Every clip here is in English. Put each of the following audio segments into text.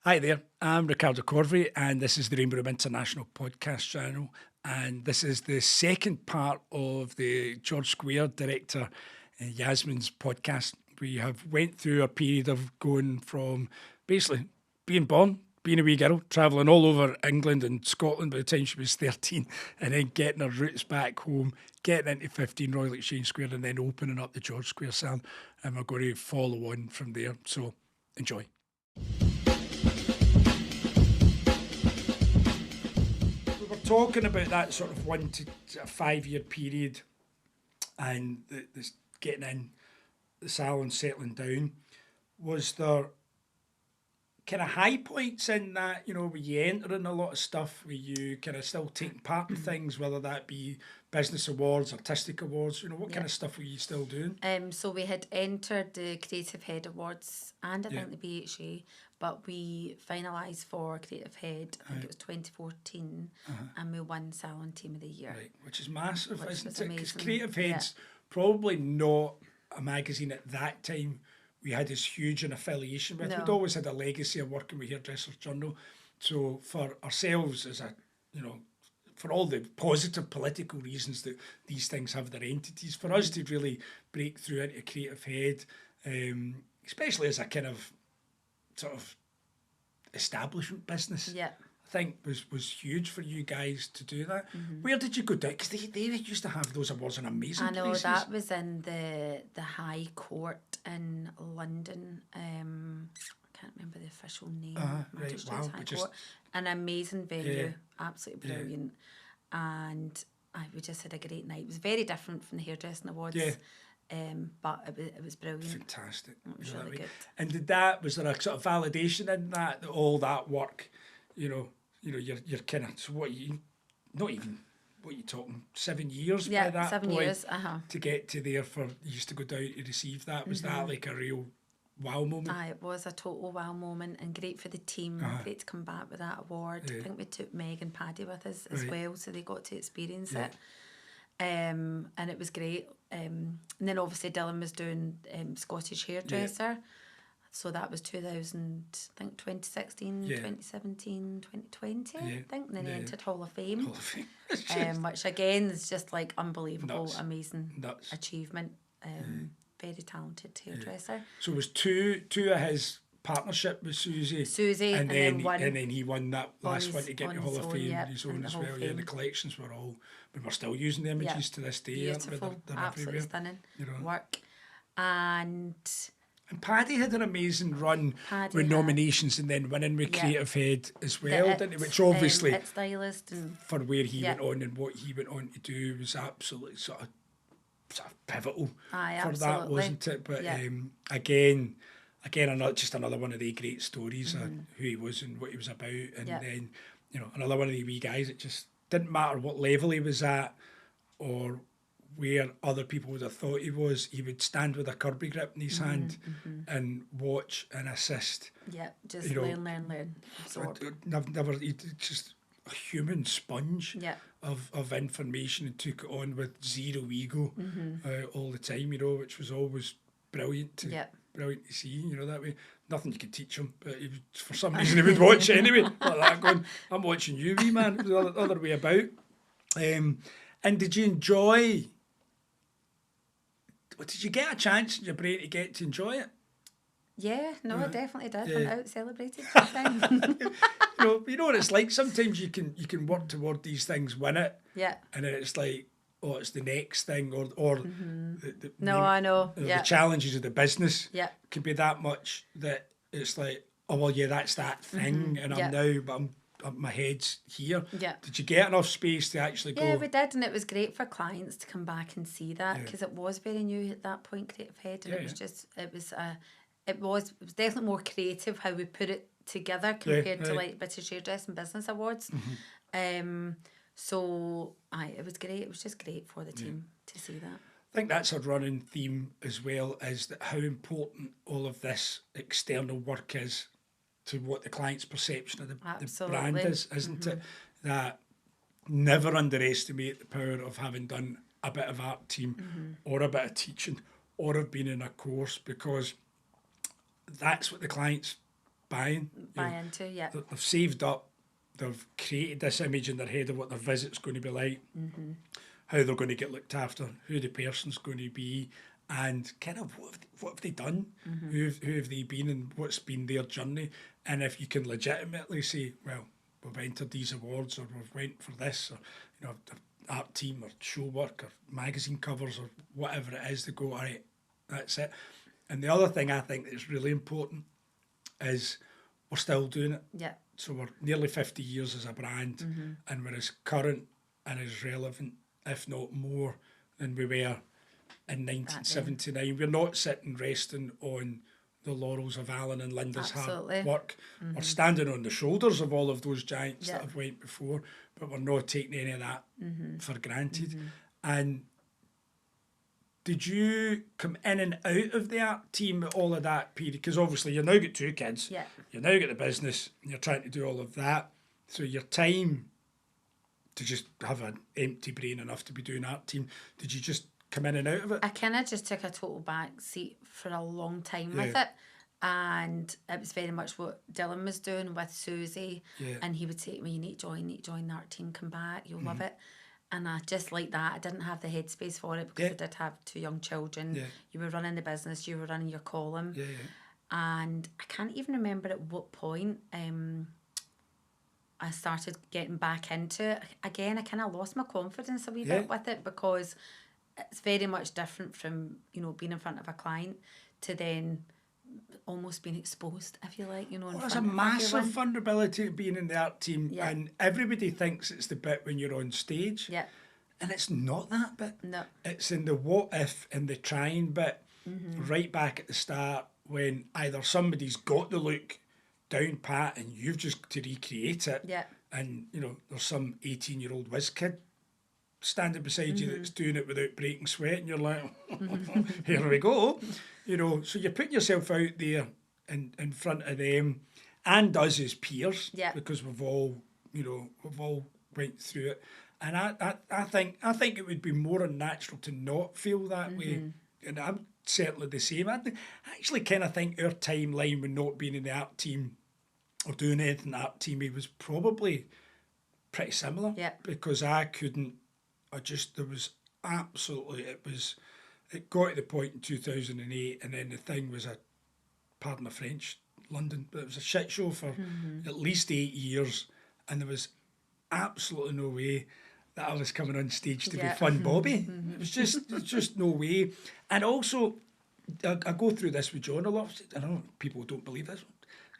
Hi there, I'm Ricardo Corvey, and this is the Rainbow Room International podcast channel. And this is the second part of the George Square director Yasmin's podcast. We have went through a period of going from basically being born, being a wee girl, travelling all over England and Scotland by the time she was 13, and then getting her roots back home, getting into 15 Royal Exchange Square, and then opening up the George Square Salon. And we're going to follow on from there. So enjoy. Talking about that sort of 1 to 5 year period and this getting in the salon, settling down, was there kind of high points in that, were you entering a lot of stuff, were you kind of still taking part in things, whether that be business awards, artistic awards, what kind of stuff were you still doing? So we had entered the Creative Head Awards and I think the BHA, but we finalised for Creative Head, I think it was 2014, and we won Salon Team of the Year. Right, which is massive, Which isn't was it? Because amazing. Creative Head's probably not a magazine at that time we had as huge an affiliation with. No. We'd always had a legacy of working with Hairdressers Journal. So for ourselves as a, for all the positive political reasons that these things have their entities, for us to really break through into Creative Head, especially as a kind of sort of establishment business, Yeah. I think was huge for you guys to do that. Where did you go down? Because they used to have those awards in amazing I know places. that was in the High Court in London. I can't remember the official name. Right, Magistrates wow, High but just- Court. An amazing venue, Yeah. absolutely Yeah. brilliant. And we just had a great night. It was very different from the Hairdressing Awards. Yeah. But it was brilliant. Fantastic. It was You know really what I mean? good. And was there a sort of validation in that all that work, you're kind of, so what you, not even, what you talking, 7 years by Yeah, that 7 point years. to get to there for, you used to go down to receive that. Was that like a real wow moment? It was a total wow moment and great for the team. Great to come back with that award. Yeah. I think we took Meg and Paddy with us as Right. well, so they got to experience Yeah. it. And it was great. And then obviously Dylan was doing Scottish Hairdresser. So that was 2016, Yeah. 2017, 2020, Yeah. I think. And then he Yeah. entered Hall of Fame. Hall of Fame. It's just Which again is just like unbelievable, Nuts. amazing nuts. achievement. Very talented hairdresser. So it was two of his partnership with Susie. Susie, and then one and then he won that last his- one to get on the Hall his of own, Fame yeah, on his own and the as Hall of well. Yeah, the Fame. collections were all, we were still using the images to this day. aren't we? Beautiful, They're absolutely everywhere. stunning you know. work. And And Paddy had an amazing run Paddy with had- nominations and then winning with Yeah. Creative Head as the well, It, didn't he? Which obviously, It stylist and for where he Yeah. went on and what he went on to do, was absolutely sort of pivotal Aye, for that, absolutely. wasn't it? But Yeah. again, just another one of the great stories of who he was and what he was about, and Yeah. then another one of the wee guys. It just didn't matter what level he was at or where other people would have thought he was. He would stand with a Kirby grip in his hand and watch and assist. yeah, just You know, learn, absorb. I've never. He's just a human sponge Yeah. of information and took it on with zero ego all the time. Which was always brilliant to Yeah. brilliant to see. That way, nothing you could teach him, but he would, for some reason he would watch anyway. Like that, going, I'm watching you, wee man. It was the other way about. And did you enjoy? Did you get a chance in your brain to get to enjoy it? Yeah, no, I definitely did. Yeah. Went out, celebrated the thing. You know what it's like. Sometimes you can work toward these things, win it, Yeah. and then it's like, oh, it's the next thing, or the No, I know. the Yeah. challenges of the business Yeah. can be that much that it's like, oh well, yeah, that's that thing, and I'm now, but my head's here. Yeah. Did you get enough space to actually go? Yeah, we did, and it was great for clients to come back and see that because it was very new at that point, Creative Head, and it was definitely more creative how we put it together compared to like British Hairdressing Business Awards. So it was great. It was just great for the team to see that. I think that's a running theme as well, is that how important all of this external work is to what the client's perception of the brand is, isn't it? That never underestimate the power of having done a bit of art team or a bit of teaching or have been in a course, because that's what the clients buying. Into, yeah. They've saved up, they've created this image in their head of what their visit's going to be like, how they're going to get looked after, who the person's going to be, and kind of what have they done, who have they been, and what's been their journey. And if you can legitimately say, well, we've entered these awards, or we've went for this, or art team, or show work, or magazine covers, or whatever it is, they go, all right, that's it. And the other thing I think that is really important is we're still doing it. Yeah. So we're nearly 50 years as a brand, and we're as current and as relevant, if not more, than we were in 1979. We're not sitting resting on the laurels of Alan and Linda's hard work. We're standing on the shoulders of all of those giants that have went before, but we're not taking any of that for granted. And did you come in and out of the art team at all of that period? Because obviously you've now got 2 kids, you've now got the business, and you're trying to do all of that. So your time to just have an empty brain enough to be doing art team, did you just come in and out of it? I kind of just took a total back seat for a long time with it. And it was very much what Dylan was doing with Susie. And he would say to me, you need to join the art team, come back, you'll love it. And I just like that. I didn't have the headspace for it because I did have 2 young children. You were running the business, you were running your column. And I can't even remember at what point I started getting back into it. Again, I kind of lost my confidence a wee bit with it, because it's very much different from, being in front of a client to then almost being exposed, if you like, There's a massive vulnerability of being in the art team, and everybody thinks it's the bit when you're on stage, and it's not that bit. No, it's in the what if and the trying bit, right back at the start, when either somebody's got the look down pat and you've just got to recreate it, and there's some 18-year-old whiz kid standing beside you that's doing it without breaking sweat, and you're like, here we go. So you're putting yourself out there in front of them and us as peers, because we've all went through it. And I think it would be more unnatural to not feel that way. And I'm certainly the same. I actually kind of think our timeline with not being in the art team or doing anything in the art team, it was probably pretty similar. Because it got to the point in 2008, and then the thing was pardon my French, London, but it was a shit show for at least 8 years, and there was absolutely no way that I was coming on stage to be Fun Bobby. It was just no way. And also, I go through this with John a lot. I know people don't believe this.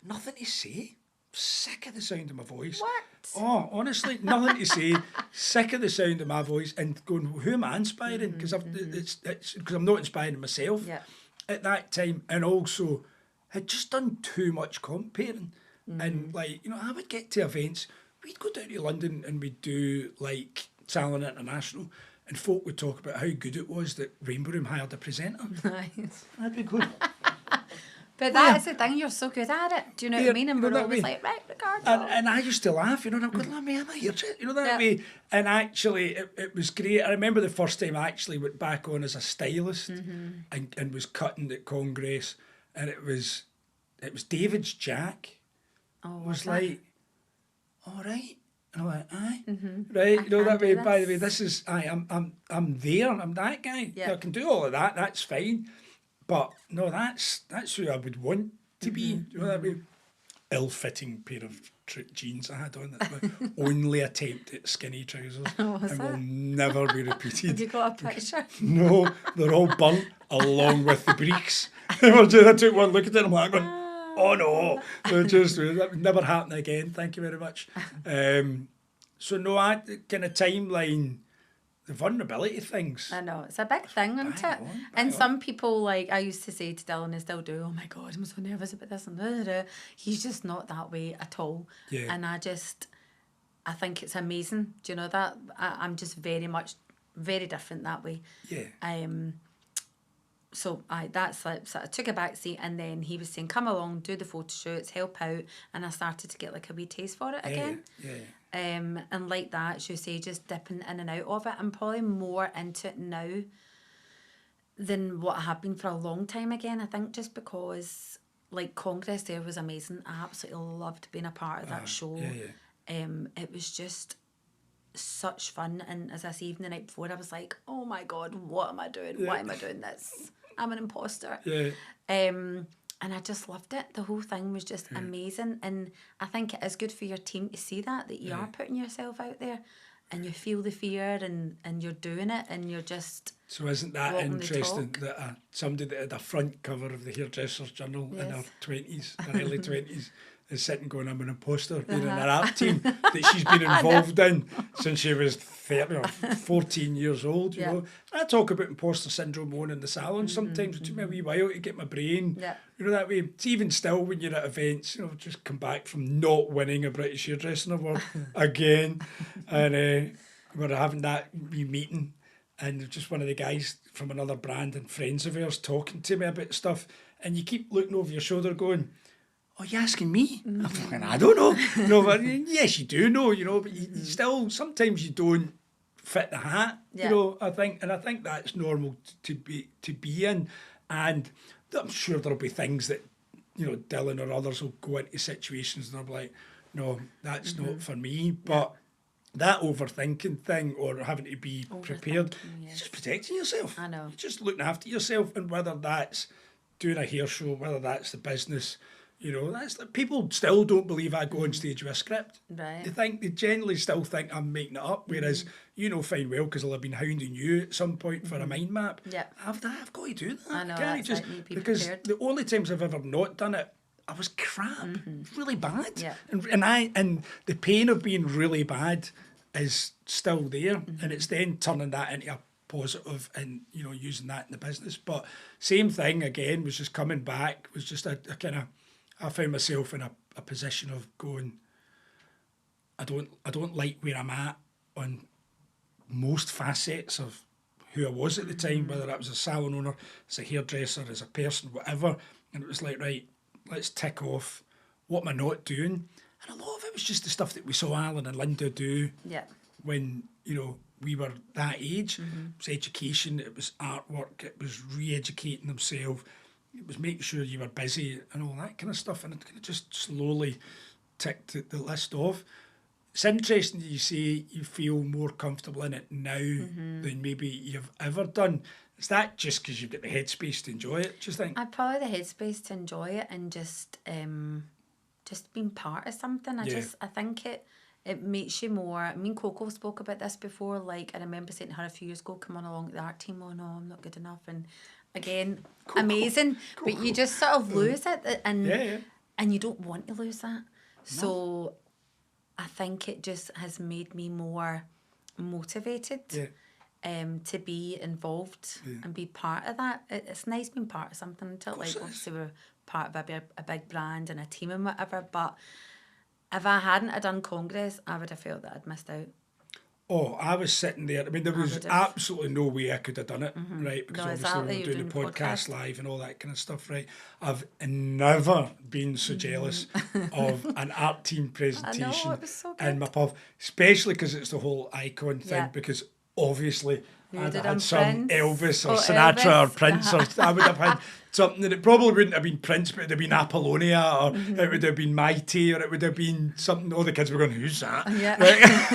Nothing to say. Sick of the sound of my voice. What? Oh, honestly, nothing to say. Sick of the sound of my voice, and going, who am I inspiring? Because it's because I'm not inspiring myself at that time, and also had just done too much comparing. And I would get to events. We'd go down to London and we'd do like Salon International, and folk would talk about how good it was that Rainbow Room hired a presenter. Nice. I'd be good. But that's the thing, you're so good at it. Do you know what I mean? And we're always like, right, Ricardo. And I used to laugh, and I'm going, am I here? That way. And actually, it was great. I remember the first time I actually went back on as a stylist and was cutting at Congress, and it was David's Jack. Oh, was like, all right. And I went, aye, right, that way. By the way, this is, I'm there. I'm that guy. I can do all of that. That's fine. But no, that's who I would want to be. That way? Ill-fitting pair of jeans I had on. That's my only attempt at skinny trousers, and will never be repeated. Have you got a picture? No, they're all burnt along with the breeks. I took one look at it, and I'm like, oh no, that would never happen again. Thank you very much. So no, kind of timeline, the vulnerability things. I know, it's a big thing, isn't it? And some people, like I used to say to Dylan, I still do, oh my God, I'm so nervous about this and blah, blah, blah. He's just not that way at all. And I think it's amazing. Do you know that? I'm just very different that way. So that's like, so I took a back seat, and then he was saying, come along, do the photo shoots, help out, and I started to get like a wee taste for it again. And like that, as you say, just dipping in and out of it. I'm probably more into it now than what I have been for a long time again. I think just because like Congress there was amazing. I absolutely loved being a part of that show. It was just such fun, and as I say, even the night before, I was like, oh my God, what am I doing? Why am I doing this? I'm an imposter. And I just loved it. The whole thing was just amazing, and I think it is good for your team to see that you are putting yourself out there, and you feel the fear, and you're doing it, and you're just. So isn't that interesting that somebody that had a front cover of the Hairdresser's Journal in her 20s, her early 20s, is sitting going, I'm an imposter, being in an art team that she's been involved in since she was 13 or 14 years old, you know. I talk about imposter syndrome on in the salon sometimes. It took me a wee while to get my brain, you know, that way. It's even still when you're at events, you know, just come back from not winning a British Hairdressing Award again. And we're having that wee meeting, and just one of the guys from another brand and friends of ours talking to me about stuff, and you keep looking over your shoulder going, oh, you asking me? I'm thinking, I don't know. No, but yes, you do know, you know, but you still, sometimes you don't fit the hat, you know, I think that's normal to be in. And I'm sure there'll be things that, you know, Dylan or others will go into situations and they'll be like, no, that's not for me. But that overthinking thing, or having to be prepared, it's just protecting yourself. I know. You're just looking after yourself, and whether that's doing a hair show, whether that's the business, you know, that's people still don't believe I go on stage with a script. Right. They generally still think I'm making it up, whereas you know fine well, because I'll have been hounding you at some point for a mind map. Yeah. I've got to do that. I know, Can't that's because prepared. the only times I've ever not done it, I was crap, really bad. Yeah. And the pain of being really bad is still there, and it's then turning that into a positive and, you know, using that in the business. But same thing again, was just coming back, was just a kind of, I found myself in a position of going, I don't like where I'm at on most facets of who I was at the time, whether I was a salon owner, as a hairdresser, as a person, whatever. And it was like, right, let's tick off what am I not doing. And a lot of it was just the stuff that we saw Alan and Linda do when, you know, we were that age. It was education, it was artwork, it was re-educating themselves, it was making sure you were busy and all that kind of stuff. And it kind of just slowly ticked the list off. It's interesting that you say you feel more comfortable in it now than maybe you've ever done. Is that just because you've got the headspace to enjoy it, do you think? I'd probably the headspace to enjoy it, and just being part of something. I think it makes you more. I mean, Coco spoke about this before. Like, I remember saying to her a few years ago, come on along with the art team. Oh no, I'm not good enough. And again, Coco, amazing. Coco. But you just sort of lose it, and you don't want to lose that. No. So I think it just has made me more motivated to be involved and be part of that. It's nice being part of something until, like, obviously we're part of a big brand and a team and whatever, but if I hadn't have done Congress, I would have felt that I'd missed out. Oh, I was sitting there. I mean, there was absolutely no way I could have done it, right? Because obviously we were doing the podcast live and all that kind of stuff, right? I've never been so jealous of an art team presentation it was so good. in my pub, especially because it's the whole icon thing, because obviously I'd have had some Elvis or Sinatra or Prince, or I would have had something that it probably wouldn't have been Prince, but it would have been Apollonia, or it would have been Mighty, or it would have been something. All the kids were going, who's that? Yeah.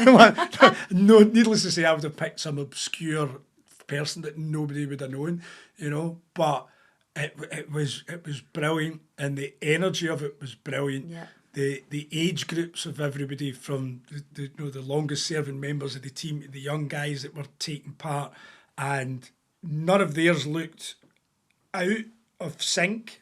Right? No, needless to say, I would have picked some obscure person that nobody would have known, you know. But it was brilliant, and the energy of it was brilliant. Yeah. The age groups of everybody, from the longest serving members of the team to the young guys that were taking part, and none of theirs looked out of sync.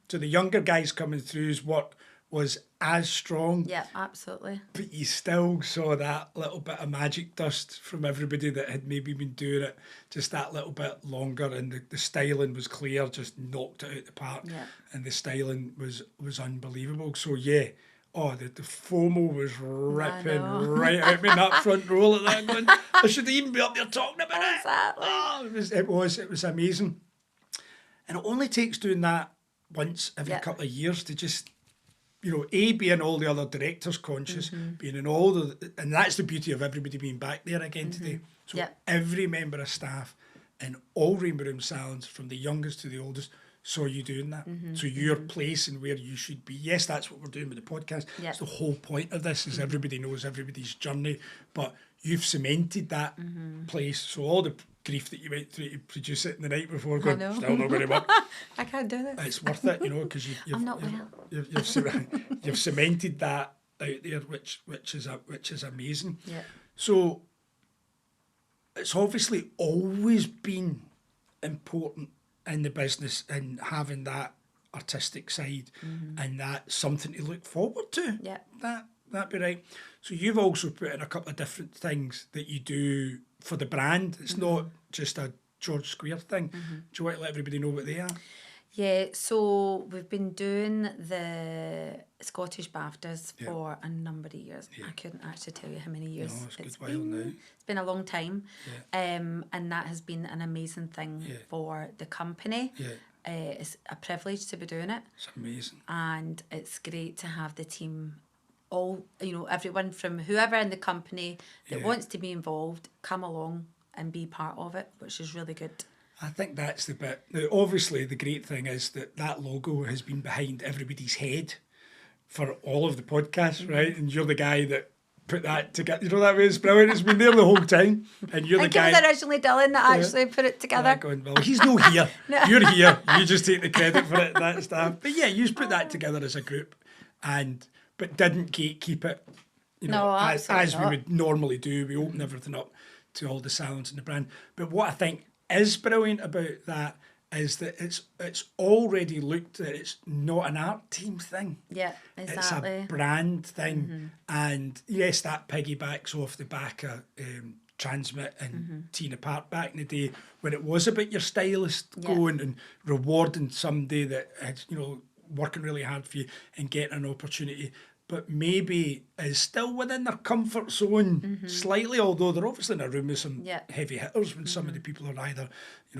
So the younger guys coming through's work was as strong. Yeah, absolutely. But you still saw that little bit of magic dust from everybody that had maybe been doing it just that little bit longer, and the styling was clear, just knocked it out the park. Yeah. And the styling was unbelievable. So the FOMO was ripping right out me in that front row at that going, I should even be up there talking about it. Exactly. Oh, it was amazing. And it only takes doing that once every couple of years to just, you know, being all the other directors conscious, being in all and that's the beauty of everybody being back there again today. So every member of staff in all Rainbow Room salons, from the youngest to the oldest, saw you doing that. So your place and where you should be. Yes, that's what we're doing with the podcast. It's the whole point of this is everybody knows everybody's journey, but you've cemented that place. So all the grief that you went through to produce it the night before, going, still not going to work. I can't do this. It's worth it, because you've cemented that out there, which is amazing. Yeah. So it's obviously always been important in the business and having that artistic side and that's something to look forward to. Yeah. That'd be right. So you've also put in a couple of different things that you do for the brand. It's not just a George Square thing. Do you want to let everybody know what they are? Yeah, so we've been doing the Scottish BAFTAs for a number of years. I couldn't actually tell you how many years. No, it's been a long time. And that has been an amazing thing for the company. It's a privilege to be doing it. It's amazing. And it's great to have the team, all, everyone from whoever in the company that wants to be involved, come along and be part of it, which is really good. I think that's the bit. Now, obviously, the great thing is that logo has been behind everybody's head for all of the podcasts, right? And you're the guy that put that together. That way, it's brilliant. It's been there the whole time. And you're the guy. It was originally Dylan that actually put it together. Going, well, he's no here. No. You're here. You just take the credit for it, that stuff. But yeah, you put that together as a group, but didn't gatekeep it. As we would normally do. We open everything up to all the salons in the brand. But what I think is brilliant about that is that it's already looked at. It's not an art team thing. Yeah, exactly. It's a brand thing, and yes, that piggybacks off the back of Transmit and Tina Park back in the day when it was about your stylist going and rewarding somebody that had working really hard for you and getting an opportunity, but maybe is still within their comfort zone slightly, although they're obviously in a room with some heavy hitters when some of the people are either,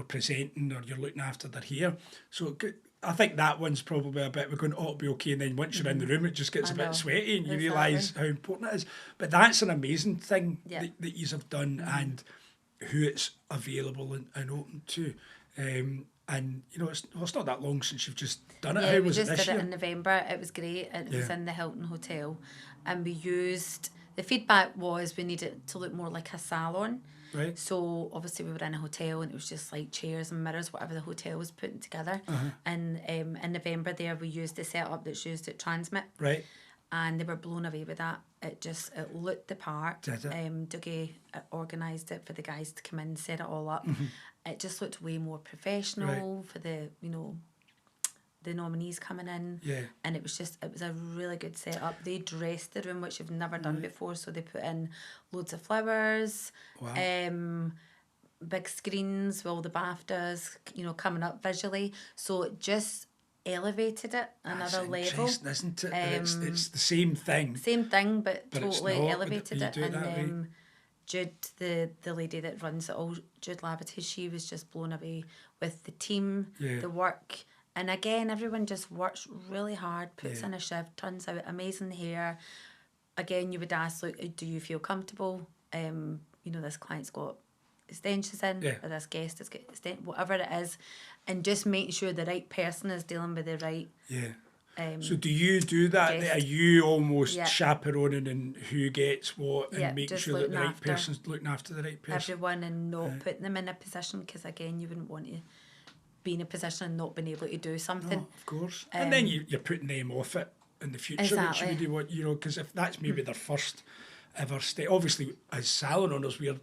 presenting or you're looking after their hair. So I think that one's probably a bit, we're going, it'll be okay, and then once you're in the room, it just gets a bit sweaty and you realise how important it is. But that's an amazing thing that you have done and who it's available and open to. And it's not that long since you've just done it. Yeah, How we was just it this did year? it in November. It was great. It was in the Hilton Hotel, and we used the feedback was we needed it to look more like a salon. Right. So obviously we were in a hotel and it was just like chairs and mirrors, whatever the hotel was putting together. And in November there we used the setup that's used at Transmit. Right. And they were blown away with that. It looked the part. Did it? Dougie organised it for the guys to come in and set it all up. It just looked way more professional for the the nominees coming in. Yeah. And it was a really good setup. They dressed the room, which they've never done before. So they put in loads of flowers. Wow. Big screens with all the BAFTAs, coming up visually. So it just elevated it another level. Isn't it? It's the same thing. Same thing, but totally elevated it. And Jude, the lady that runs it all, Jude Lavity, she was just blown away with the team, the work. And again, everyone just works really hard, puts in a shift, turns out amazing hair. Again, you would ask, look, do you feel comfortable? This client's got extensions in, or this guest has got whatever it is, and just making sure the right person is dealing with the right. So do you do that? Guest. Are you almost chaperoning and who gets what and making sure that the right person's looking after the right person? Everyone, and not putting them in a position, because again, you wouldn't want to be in a position and not being able to do something. No, of course. And then you're putting them off it in the future, exactly. which you really want, because if that's maybe their first ever stay, obviously as salon owners, we're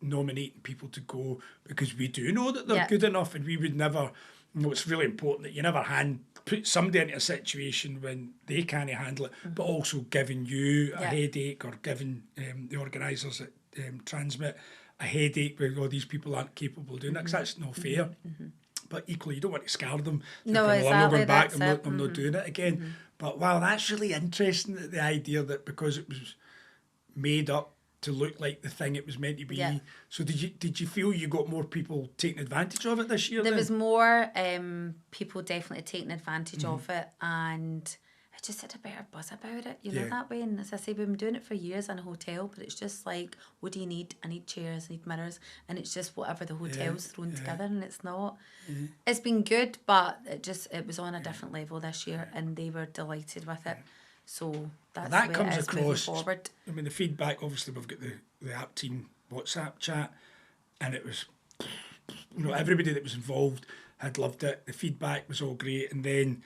nominating people to go because we do know that they're good enough, and we would never, it's really important that you never put somebody into a situation when they can't handle it, but also giving you a headache, or giving the organisers at Transmit a headache with, these people aren't capable of doing that, because that's not fair. But equally, you don't want to scar them. No, I'm not going back, that's I'm not doing it again. But wow, that's really interesting, the idea that because it was made up to look like the thing it was meant to be. So did you feel you got more people taking advantage of it this year? There was more people definitely taking advantage of it, and it just had a better buzz about it, you know, that way. And as I say, we've been doing it for years in a hotel, but it's just like, what do you need? I need chairs, I need mirrors, and it's just whatever the hotel's thrown together, and it's not. It's been good, but it was on a different level this year, and they were delighted with it. So that's that the way comes it is across. moving forward. I mean, the feedback. Obviously, we've got the app team WhatsApp chat, and it was, you know, everybody that was involved had loved it. The feedback was all great, and then,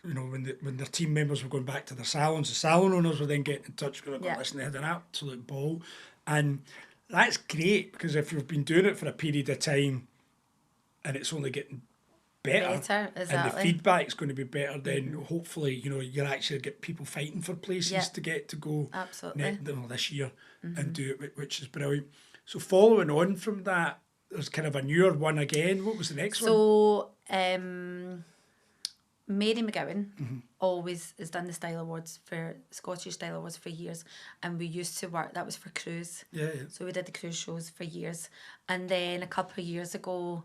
you know, when their team members were going back to their salons, the salon owners were then getting in touch, going, listen, they had an absolute ball. And that's great, because if you've been doing it for a period of time and it's only getting better, exactly. and the feedback's going to be better, then hopefully, you know, you'll actually get people fighting for places to get to go this year and do it, which is brilliant. So following on from that, there's kind of a newer one again. What was the next one? So Mary McGowan always has done the Style Awards for Scottish Style Awards for years, and we used to work, that was for cruise. So we did the cruise shows for years, and then a couple of years ago,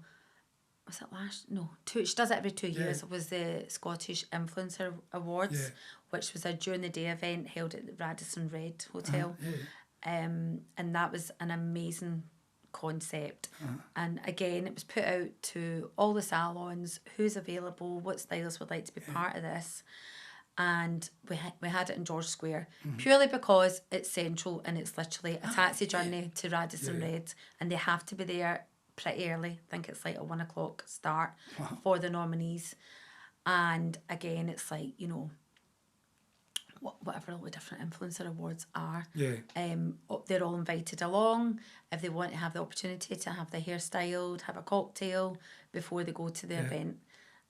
was it last? No, she does it every 2 years. It was the Scottish Influencer Awards, which was a during the day event held at the Radisson Red Hotel, and that was an amazing concept. And again, it was put out to all the salons, who's available, what stylists would like to be part of this, and we had it in George Square purely because it's central and it's literally a taxi journey to Radisson Red, and they have to be there pretty early. I think it's like a 1 o'clock start for the nominees, and again, it's like, you know, whatever all the different influencer awards are, they're all invited along if they want to have the opportunity to have their hair styled, have a cocktail before they go to the event.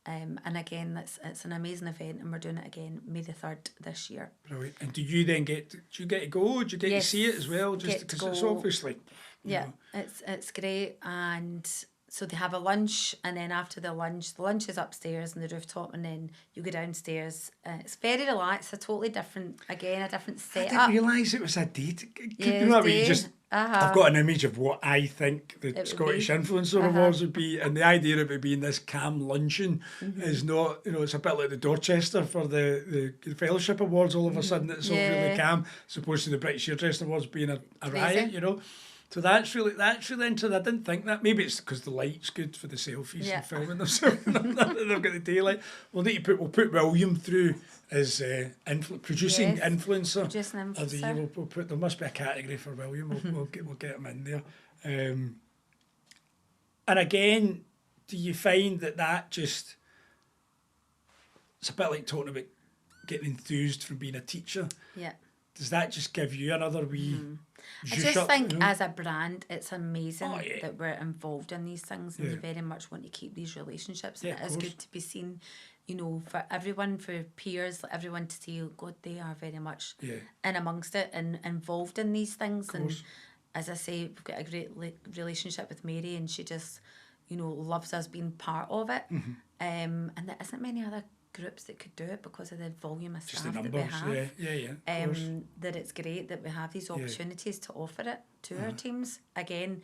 And again, it's an amazing event, and we're doing it again May the 3rd this year. Brilliant. And do you get to go? Do you get to see it as well? Just because it's obviously, it's great. And so they have a lunch, and then after the lunch is upstairs in the rooftop, and then you go downstairs. It's very relaxed, a totally different setup. I didn't realise it was a date. You know what I mean? Just, I've got an image of what I think the Scottish Influencer Awards would be, and the idea of it being this calm luncheon is not, you know, it's a bit like the Dorchester for the Fellowship Awards. All of a sudden it's all really calm, as opposed to the British Hairdresser Awards being a riot, you know. So that's really interesting. I didn't think that. Maybe it's because the light's good for the selfies and filming themselves. They've got the daylight. We'll put William through as producing influencer of the year. We'll put, there must be a category for William. We'll get him in there. And again, do you find that just, it's a bit like talking about getting enthused from being a teacher? Yeah. Does that just give you another wee? I just think, as a brand, it's amazing that we're involved in these things, and you very much want to keep these relationships. And it is good to be seen, you know, for everyone, for peers, everyone to see, God, they are very much in amongst it and involved in these things. And as I say, we've got a great relationship with Mary, and she just, you know, loves us being part of it. And there isn't many other groups that could do it because of the volume of staff that we have. That it's great that we have these opportunities to offer it to our teams. Again,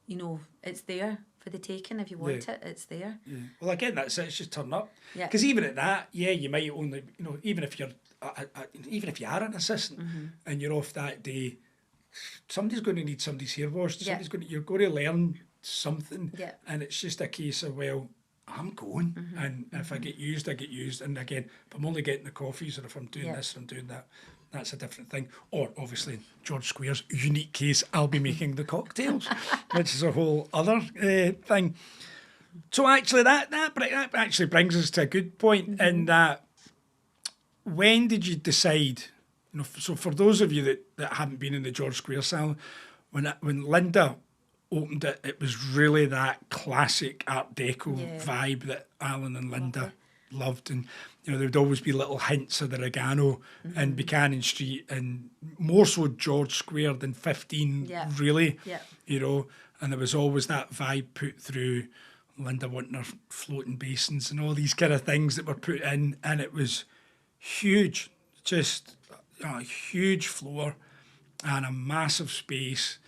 you know, it's there for the taking. If you want it, it's there. Well, again, that's it. It's just turn up. Because even at that, you might only, you know, even if you are an assistant and you're off that day, somebody's going to need somebody's hair washed. You're going to learn something, and it's just a case of, well, I'm going, and if I get used, I get used. And again, if I'm only getting the coffees, or if I'm doing this or I'm doing that, that's a different thing. Or obviously, in George Square's unique case, I'll be making the cocktails, which is a whole other thing. So actually, that actually brings us to a good point in that. When did you decide? You know, so for those of you that haven't been in the George Square salon, when Linda opened it, it was really that classic Art Deco vibe that Alan and Linda loved, and you know, there would always be little hints of the Regano in Buchanan Street, and more so George Square than 15, really, you know, and there was always that vibe put through Linda wanting her floating basins and all these kind of things that were put in, and it was huge, just a huge floor and a massive space.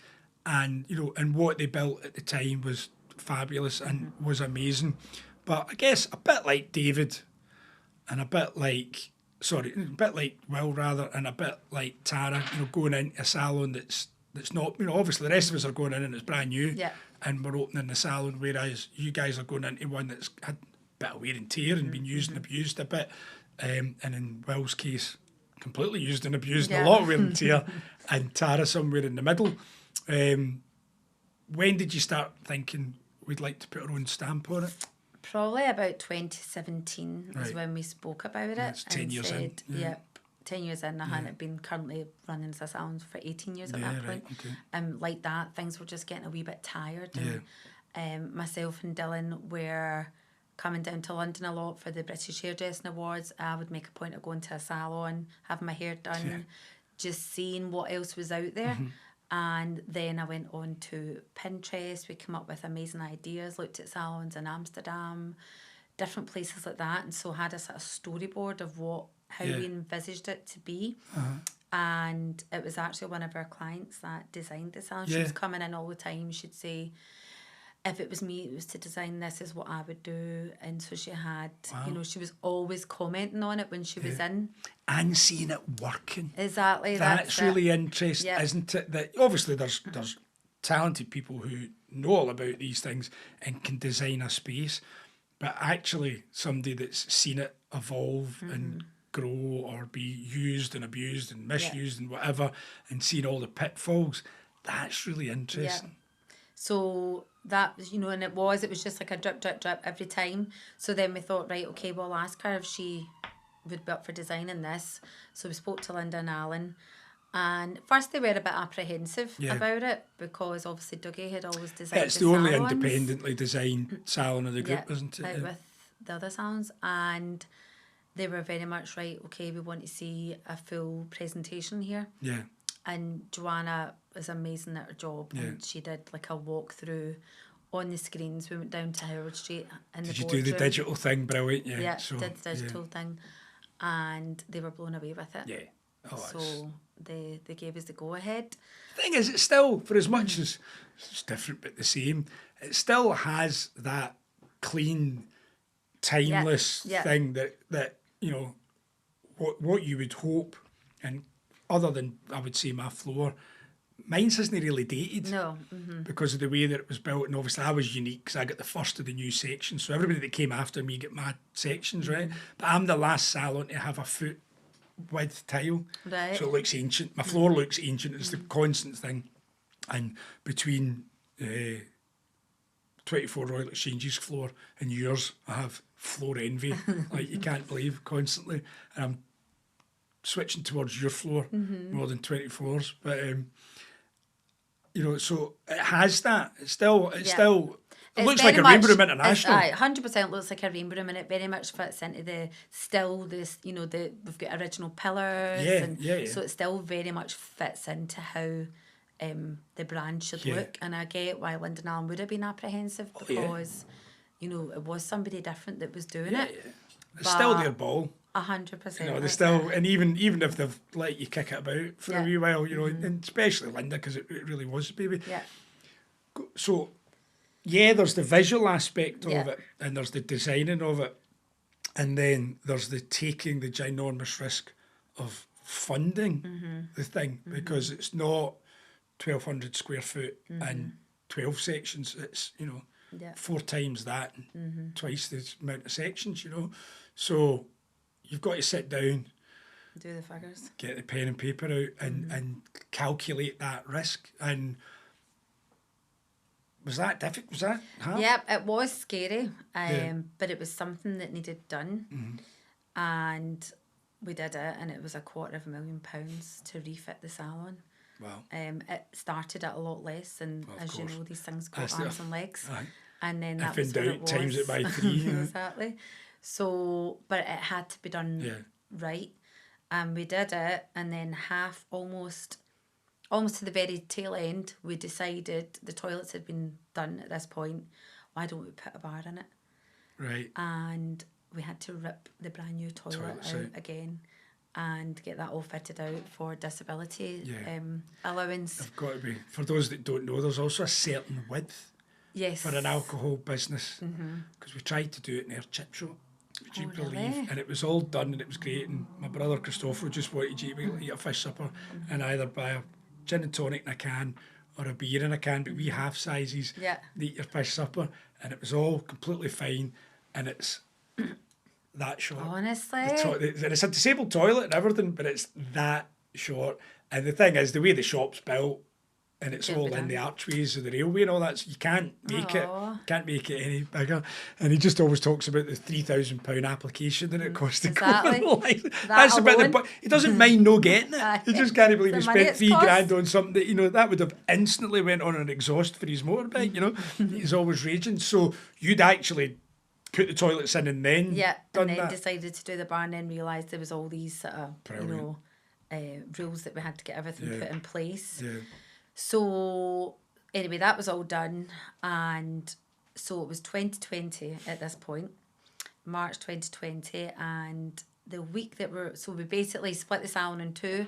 And, you know, and what they built at the time was fabulous and was amazing. But I guess a bit like David and a bit like sorry, a bit like Will rather, and a bit like Tara, you know, going into a salon that's not, you know, obviously the rest of us are going in and it's brand new, Yeah. and we're opening the salon, whereas you guys are going into one that's had a bit of wear and tear and been used and abused a bit, and in Will's case, completely used and abused, and a lot of wear and tear, and Tara somewhere in the middle. When did you start thinking we'd like to put our own stamp on it? Probably about 2017 was when we spoke about it. That's 10 years in. Yep, 10 years in. I hadn't been currently running as a salon for 18 years at that point. Okay. Like that, things were just getting a wee bit tired. And myself and Dylan were coming down to London a lot for the British Hairdressing Awards. I would make a point of going to a salon, having my hair done, just seeing what else was out there. And then I went on to Pinterest. We came up with amazing ideas, looked at salons in Amsterdam, different places like that. And so had a sort of storyboard of how we envisaged it to be. And it was actually one of our clients that designed the salon. She was coming in all the time. She'd say, if it was me, it was to design, this is what I would do. And so she had, you know, she was always commenting on it when she was in. And seeing it working. Exactly. That's really interesting, isn't it? That obviously there's talented people who know all about these things and can design a space, but actually somebody that's seen it evolve and grow or be used and abused and misused and whatever, and seen all the pitfalls, that's really interesting. So that was, you know, and it was just like a drip, drip, drip every time. So then we thought, right, okay, we'll ask her if she would be up for designing this. So we spoke to Linda and Alan, and first they were a bit apprehensive about it, because obviously Dougie had always designed It's the only salons. independently designed salon of the group, isn't it? Out with the other salons, and they were very much right, okay, we want to see a full presentation here. Yeah. And Joanna was amazing at her job, and she did like a walkthrough on the screens. We went down to Howard Street in the Did you boardroom. do the digital thing? Brilliant, yeah. Yeah, so, did the digital thing, and they were blown away with it. Yeah. Oh, so they gave us the go ahead. The thing is, it's still, for as much as it's different but the same, it still has that clean, timeless thing that you know what you would hope. And other than, I would say, my floor, mine's isn't really dated. No. Because of the way that it was built. And obviously I was unique because I got the first of the new sections. So everybody that came after me got my sections, right? But I'm the last salon to have a foot width tile. Right. So it looks ancient. My floor looks ancient. It's the constant thing. And between 24 Royal Exchange's floor and yours, I have floor envy. Like you can't believe, constantly. And I'm switching towards your floor more than 24's, but you know, so it has that. It looks like a Rainbow Room International. 100% looks like a Rainbow Room, and it very much fits into this, you know, we've got original pillars, so it still very much fits into how the brand should look. And I get why Linda and Alan would have been apprehensive, because you know, it was somebody different that was doing it. It's still their ball. 100%. You know, they still, and even if they've let you kick it about for a wee while, you know, and especially Linda, because it really was a baby. Yeah. So, there's the visual aspect of it, and there's the designing of it, and then there's the taking the ginormous risk of funding the thing, because it's not 1,200 square foot and 12 sections. It's, you know, 4 times that, and twice the amount of sections, you know. So you've got to sit down, do the figures, get the pen and paper out, and calculate that risk. And was that difficult? Was that hard? Yeah, it was scary, but it was something that needed done, and we did it, and it was £250,000 to refit the salon. Wow. It started at a lot less, and as you know, these things got That's arms and legs. Aye. And then that If in was what doubt, it was. times it by 3. Exactly. So, but it had to be done right, and we did it. And then almost to the very tail end, we decided the toilets had been done at this point. Why don't we put a bar in it? Right. And we had to rip the brand new toilet out again, and get that all fitted out for disability allowance. I've got to be, for those that don't know, there's also a certain width for an alcohol business, because we tried to do it in our chip shop. Would you believe? And it was all done and it was great. And my brother Christopher just wanted you to eat a fish supper and either buy a gin and tonic in a can or a beer in a can, but we half sizes, eat your fish supper, and it was all completely fine. And it's that short. Honestly. It's a disabled toilet and everything, but it's that short. And the thing is, the way the shop's built, and it's all in the archways of the railway and all that, so you can't make it any bigger. And he just always talks about the £3,000 application that it cost to go in. That's the bit that he doesn't mind no getting it. He just can't believe he spent £3,000 on something that, you know, that would have instantly went on an exhaust for his motorbike, you know. He's always raging. So you'd actually put the toilets in and then decided to do the bar, and then realised there was all these sort of, rules that we had to get everything put in place. Yeah. So anyway, that was all done, and so it was 2020 at this point, March 2020, and the week that we basically split the salon in two.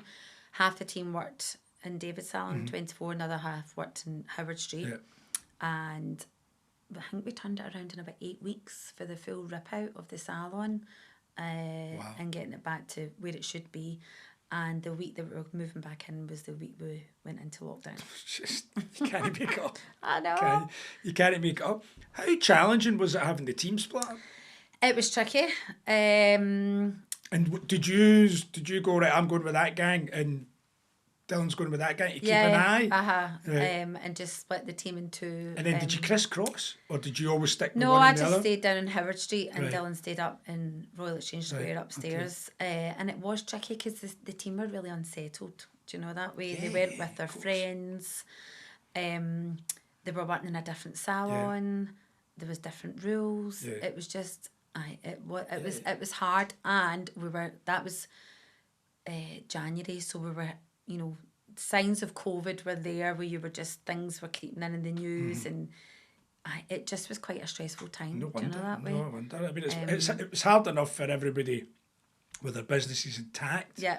Half the team worked in David's salon, 24, another half worked in Howard Street, and I think we turned it around in about 8 weeks for the full rip out of the salon, and getting it back to where it should be. And the week that we were moving back in was the week we went into lockdown. Just, you can't make it up. I know. You can't make it up. How challenging was it having the team split up? It was tricky. And did you go, right, I'm going with that gang, and Dylan's going with that gang, to keep an eye? And just split the team in two. And then did you crisscross, or did you always stick with no, one I and the other? just stayed down in Howard Street, and Dylan stayed up in Royal Exchange Square upstairs. And it was tricky because the team were really unsettled. Do you know that way? They went with their friends. They were working in a different salon. There was different rules. It was just, it was hard. And that was January, so we were, you know, signs of COVID were there, where things were creeping in the news, and it just was quite a stressful time. No wonder. Do you know that way? No wonder. I mean, it was hard enough for everybody with their businesses intact. Yeah.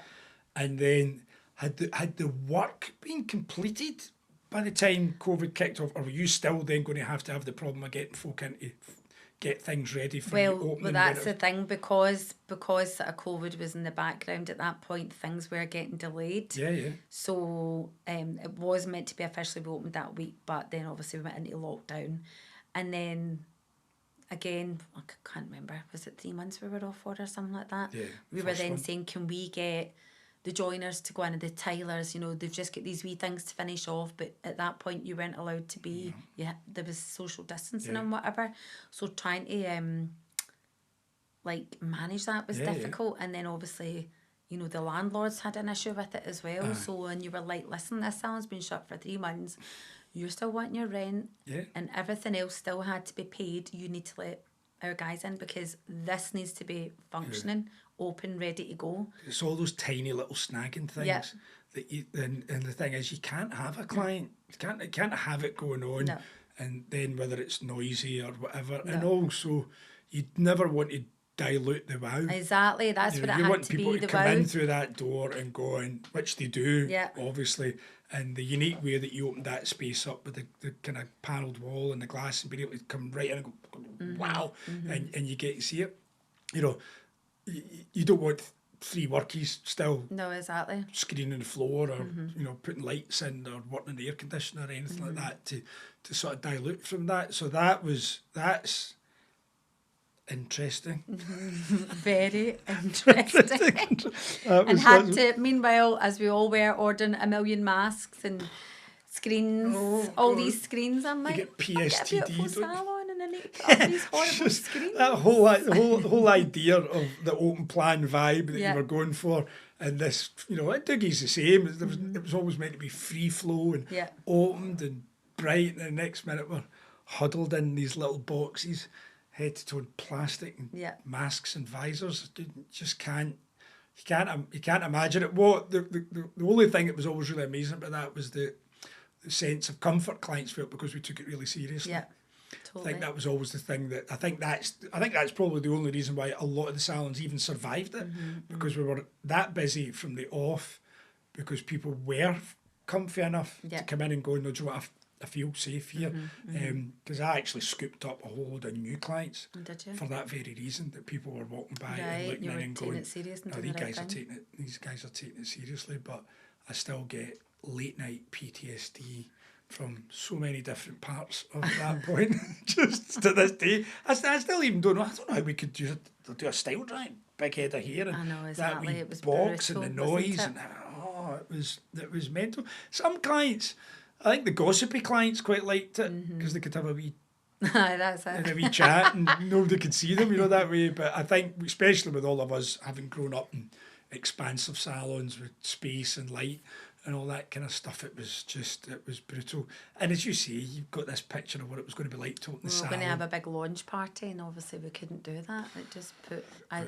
And then had the work been completed by the time COVID kicked off, or were you still then going to have the problem of getting folk in to get things ready for the opening? Well, that's the thing, because sort of COVID was in the background at that point, things were getting delayed. Yeah. So it was meant to be officially opened that week, but then obviously we went into lockdown. And then again, I can't remember, was it 3 months we were off for or something like that? Yeah. We were then saying, can we get the joiners to go into the tailors, you know, they've just got these wee things to finish off, but at that point you weren't allowed to be, there was social distancing and whatever, so trying to manage that was difficult. And then obviously, you know, the landlords had an issue with it as well. So, and you were like, listen, this salon's been shut for 3 months, you're still wanting your rent, and everything else still had to be paid. You need to let our guys in, because this needs to be functioning, open, ready to go. It's all those tiny little snagging things that you, and the thing is, you can't have a client, you can't have it going on, and then whether it's noisy or whatever, and also you'd never want to dilute the wow. Exactly, that's what it had to be. You want people to come in through that door and go in, which they do, obviously, and the unique way that you opened that space up with the kind of panelled wall and the glass, and being able to come right in and go, wow, and you get to see it. You know, you don't want 3 workies still screening the floor, or you know, putting lights in, or working in the air conditioner or anything like that to sort of dilute from that. So that's interesting. Very interesting. Meanwhile, as we all were ordering a million masks and screens, these screens, I'm like, you get PSTD, a beautiful salon, and then all these horrible screens. That whole idea of the open plan vibe that you were going for, and this, you know, at Doogie's the same. It was always meant to be free flow and opened and bright, and the next minute we're huddled in these little boxes, head to toe plastic and masks and visors. You just can't imagine it. What the only thing that was always really amazing about that was the sense of comfort clients felt, because we took it really seriously. Yeah, totally. I think that was always the thing that I think that's probably the only reason why a lot of the salons even survived it, because we were that busy from the off, because people were comfy enough to come in and go, no, do you know what, I feel safe here. Because I actually scooped up a whole load of new clients for that very reason, that people were walking by and looking in and going, "Oh, these guys are taking it seriously." But I still get late night PTSD from so many different parts of that point. Just to this day, I still even don't know. I don't know how we could do a style drive, big head of hair, and I know, exactly. that wee It was box brutal, and the noise, and it was mental. Some clients, I think the gossipy clients quite liked it because they could have a wee that's it. and a wee chat and nobody could see them, that way. But I think, especially with all of us having grown up in expansive salons with space and light and all that kind of stuff, it was brutal. And as you say, you've got this picture of what it was going to be like to open the salon. We were going to have a big launch party, and obviously we couldn't do that. It just put a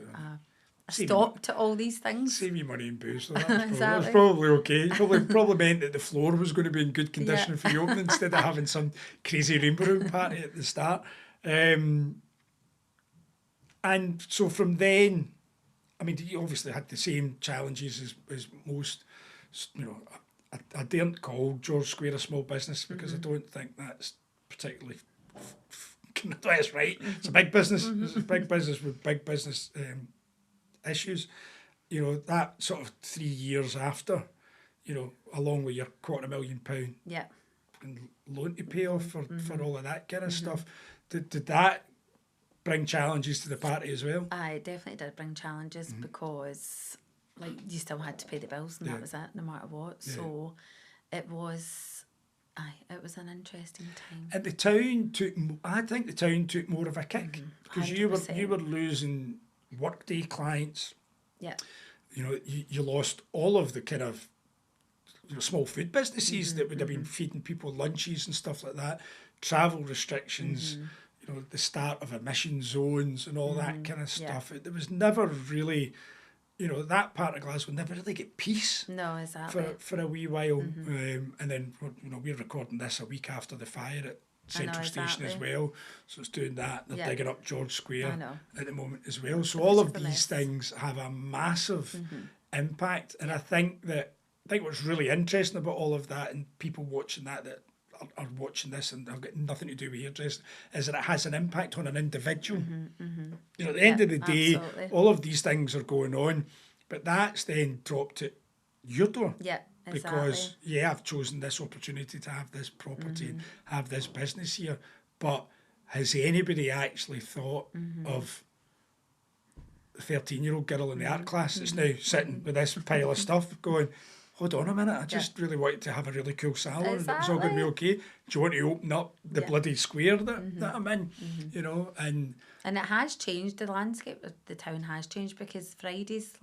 stop to all these things. Save you money and booze, so that was probably okay. Probably meant that the floor was going to be in good condition for you opening instead of having some crazy rainbow room party at the start. And so from then, I mean, you obviously had the same challenges as most. I daren't call George Square a small business because I don't think that's particularly that's right. It's a big business. It's a big business with big business issues. That sort of 3 years after, along with your £250,000 and loan to pay off for all of that kind of stuff, did that bring challenges to the party as well? I definitely did bring challenges because, you still had to pay the bills, and that was it, no matter what. Yeah. So it was an interesting time. And I think the town took more of a kick because you were losing workday clients. Yeah. You lost all of the kind of small food businesses that would have been feeding people lunches and stuff like that. Travel restrictions. The start of emission zones and all that kind of stuff. There was never really, that part of Glasgow never really get peace. No, exactly. For a wee while. And then, we're recording this a week after the fire at Central Station as well. So it's doing that. They're digging up George Square at the moment as well. So all of these things have a massive impact. And I think what's really interesting about all of that, and people watching that are watching this and have got nothing to do with hairdressing, is that it has an impact on an individual. At the end of the day, all of these things are going on, but that's then dropped at your door. Yeah, exactly. Because, I've chosen this opportunity to have this property and have this business here, but has anybody actually thought of the 13-year-old girl in the art class that's now sitting with this pile of stuff going, hold on a minute, I just really wanted to have a really cool salon and it was all going to be okay. Do you want to open up the bloody square that I'm in? And it has changed, the landscape of the town has changed, because Fridays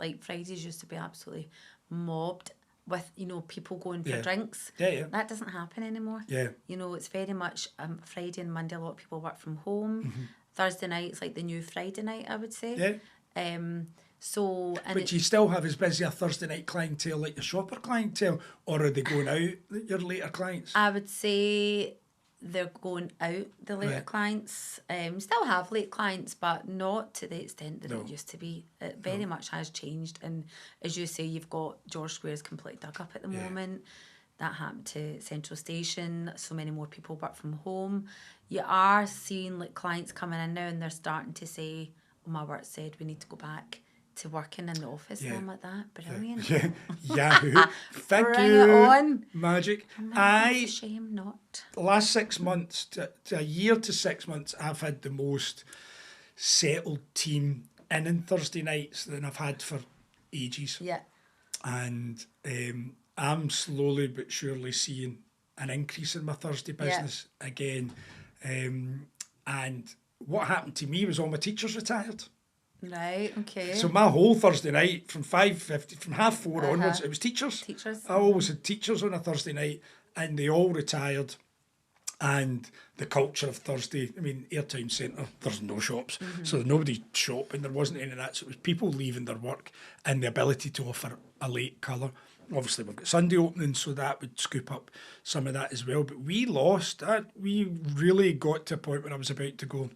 used to be absolutely mobbed with, people going for drinks. That doesn't happen anymore. It's very much Friday and Monday, a lot of people work from home. Thursday night's like the new Friday night, I would say. But you still have as busy a Thursday night clientele like your shopper clientele, or are they going out, your later clients? I would say they're going out, the later clients. Still have late clients, but not to the extent that it used to be. It very much has changed. And as you say, you've got George Square's completely dug up at the moment. That happened to Central Station. So many more people work from home. You are seeing clients coming in now and they're starting to say, oh, my work said we need to go back to working in the office. And I'm like, that brilliant. Yahoo. Thank Bring you. it on. Magic. It's a shame not. The last 6 months to a year to 6 months, I've had the most settled team in Thursday nights than I've had for ages. Yeah. And I'm slowly but surely seeing an increase in my Thursday business again. And what happened to me was all my teachers retired. Right, okay. So my whole Thursday night from 5:50, from 4:30 onwards, it was teachers. I always had teachers on a Thursday night, and they all retired. And the culture of Thursday, I mean, Airtown Centre, there's no shops. So nobody shopping, there wasn't any of that. So it was people leaving their work and the ability to offer a late colour. Obviously, we've got Sunday opening, so that would scoop up some of that as well. But we lost that. We really got to a point where I was about to go,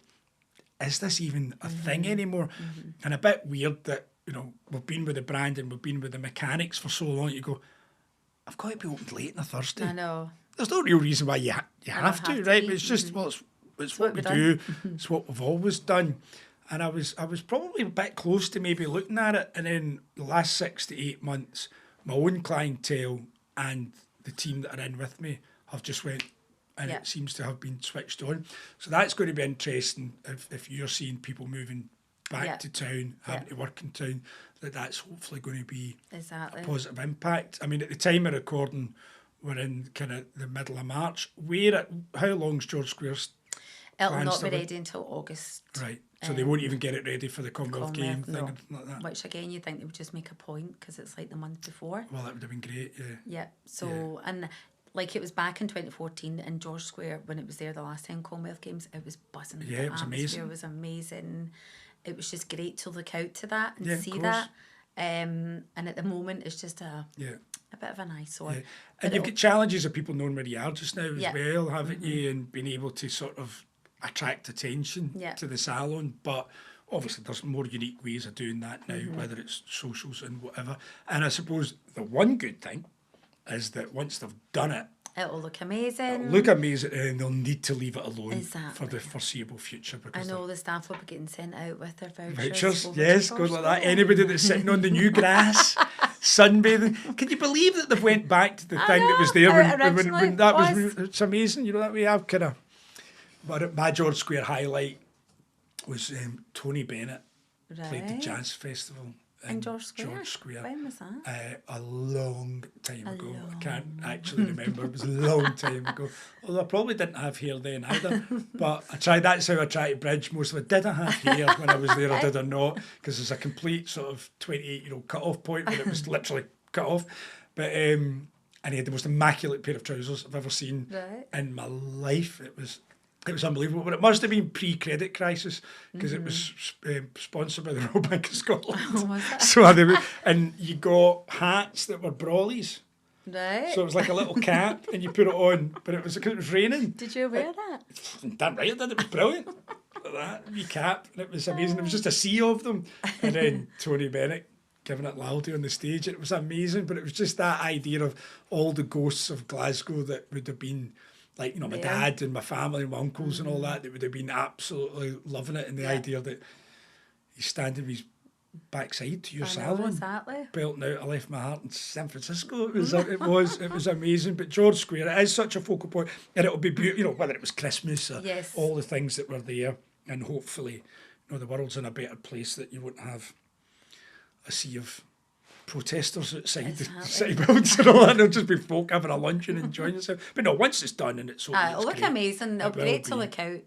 is this even a thing anymore? And a bit weird that, we've been with the brand and we've been with the mechanics for so long. You go, I've got to be open late on a Thursday. I know. there's no real reason why you have to, right? But it's just, well, it's what we do. It's what we've always done. And I was probably a bit close to maybe looking at it. And then the last 6 to 8 months, my own clientele and the team that are in with me have just went, and it seems to have been switched on. So that's going to be interesting if you're seeing people moving back to town, having to work in town, that's hopefully going to be a positive impact. I mean, at the time of recording, we're in kind of the middle of March. How long's George Square's? It'll not be ready until August. Right. So they won't even get it ready for the Commonwealth game thing no. and like that. Which again, you think they would just make a point because it's like the month before. Well, that would have been great. Yeah. Yeah. So and like it was back in 2014 in George Square when it was there the last time Commonwealth Games. It was buzzing. Yeah, it was amazing. It was amazing. It was just great to look out to that and see that. And at the moment, it's just a bit of an eyesore. Yeah. And you've got challenges of people knowing where you are just now as well, haven't you? And being able to sort of attract attention to the salon. But obviously, there's more unique ways of doing that now, whether it's socials and whatever. And I suppose the one good thing is that once they've done it, it'll look amazing. And they'll need to leave it alone for the foreseeable future. Because I know the staff will be getting sent out with their vouchers. Yes, goes like that. Anybody that's sitting on the new grass, sunbathing. Can you believe that they've went back to the thing that was there when that was? It's amazing. You know, that we have kind of. But my George Square highlight was Tony Bennett played the jazz festival. In George Square? When was that? A long time ago. I can't actually remember. It was a long time ago. Although I probably didn't have hair then either. But that's how I try to bridge most of it. Did I have hair when I was there or did I not? Because there's a complete sort of 28-year-old cut-off point where it was literally cut off. But and he had the most immaculate pair of trousers I've ever seen in my life. It was unbelievable, but it must have been pre-credit crisis because it was sponsored by the Royal Bank of Scotland. Oh, was it? So and you got hats that were brollies. Right. So it was like a little cap, and you put it on, but it was because it was raining. Did you wear that? Damn right I did. It was brilliant. Like that wee cap, and it was amazing. It was just a sea of them, and then Tony Bennett giving it loudly on the stage. It was amazing, but it was just that idea of all the ghosts of Glasgow that would have been. Like, you know, my dad and my family and my uncles and all that, they would have been absolutely loving it. And the idea that he's standing with his backside to your salon, belting out, I left my heart in San Francisco. It was amazing. But George Square, it is such a focal point, and it'll be beautiful, you know, whether it was Christmas or all the things that were there. And hopefully, you know, the world's in a better place that you wouldn't have a sea of protesters outside the city buildings and all that. There'll just be folk having a lunch and enjoying themselves. But no, once it's done and it's over, it'll look amazing. It'll be great to look out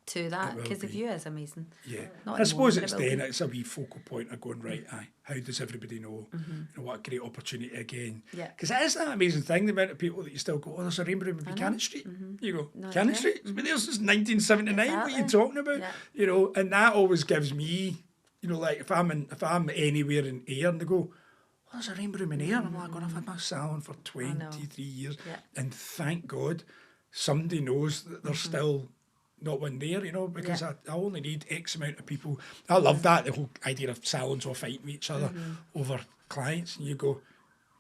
to that because the view is amazing. Yeah, I suppose it's a wee focal point of going right. How does everybody know? You know, what a great opportunity again. Yeah, because it is that amazing thing. The amount of people that you still go, there's a Rainbow Room in Buchanan Street. You go, Buchanan Street. It's been there since 1979. Exactly. What are you talking about? Yeah. You know, and that always gives me, you know, like if I'm anywhere in Ayr and they go, there's a Rainbow Room in Ayr. I'm like, I've had my salon for 23 years. Yeah. And thank God somebody knows that there's still not one there, you know, because I only need X amount of people. I love that, the whole idea of salons all fighting with each other over clients. And you go,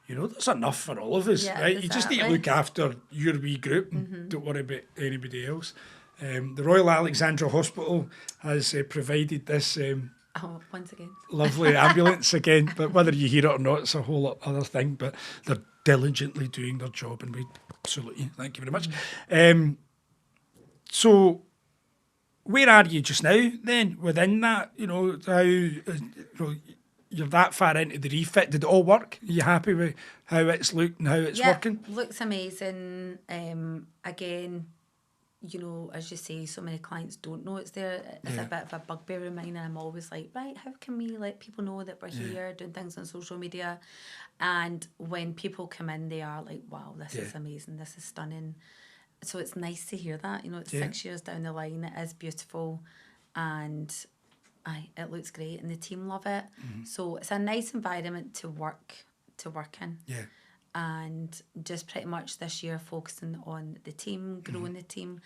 you know, there's enough for all of us, right? Exactly. You just need to look after your wee group and don't worry about anybody else. The Royal Alexandra Hospital has provided this... once again. Lovely ambulance again, but whether you hear it or not, it's a whole other thing. But they're diligently doing their job, and we salute you. Thank you very much. So, where are you just now? Then within that, you know, how you're that far into the refit. Did it all work? Are you happy with how it's looked and how it's working? Looks amazing. Again. You know, as you say, so many clients don't know it's there. It's a bit of a bugbear of mine, and I'm always like, right, how can we let people know that we're here doing things on social media? And when people come in, they are like, wow, this is amazing, this is stunning. So it's nice to hear that. You know, it's 6 years down the line, it is beautiful, and it looks great, and the team love it. So it's a nice environment to work in. Yeah. And just pretty much this year focusing on the team, growing the team.